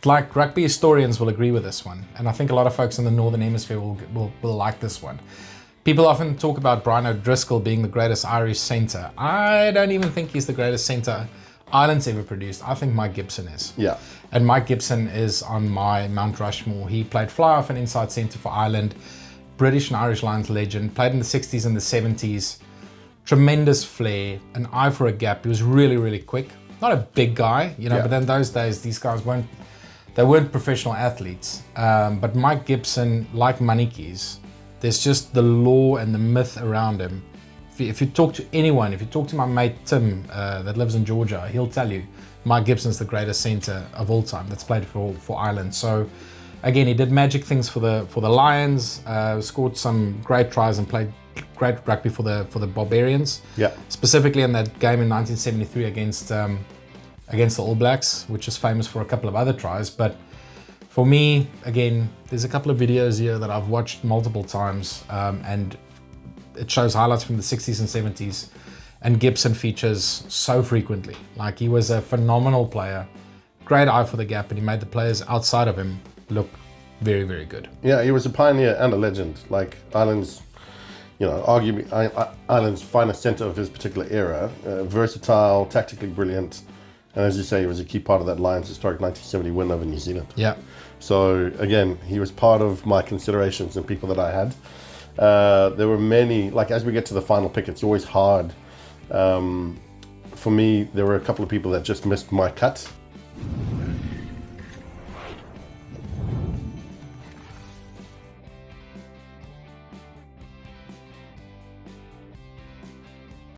like rugby historians will agree with this one, and I think a lot of folks in the Northern Hemisphere will like this one. People often talk about Brian O'Driscoll being the greatest Irish centre. I don't even think he's the greatest centre Ireland's ever produced. I think Mike Gibson is. Yeah. And Mike Gibson is on my Mount Rushmore. He played fly-off and inside centre for Ireland, British and Irish Lions legend, played in the 60s and the 70s. Tremendous flair, an eye for a gap. He was really, really quick. Not a big guy, you know, Yeah. but in those days, these guys weren't professional athletes. But Mike Gibson, like Manikis, there's just the lore and the myth around him. If you talk to anyone, if you talk to my mate Tim that lives in Georgia, he'll tell you Mike Gibson's the greatest centre of all time that's played for Ireland. So again, he did magic things for the Lions, scored some great tries and played great rugby for the Barbarians. Yeah. Specifically in that game in 1973 against the All Blacks, which is famous for a couple of other tries. But for me, again, there's a couple of videos here that I've watched multiple times, and it shows highlights from the 60s and 70s, and Gibson features so frequently. Like, he was a phenomenal player, great eye for the gap, and he made the players outside of him look very, very good. Yeah, he was a pioneer and a legend. Like Ireland's, arguably Ireland's finest centre of his particular era. Versatile, tactically brilliant, and as you say, he was a key part of that Lions historic 1970 win over New Zealand. Yeah. So again, he was part of my considerations and people that I had. There were many, like as we get to the final pick, it's always hard. For me, there were a couple of people that just missed my cut.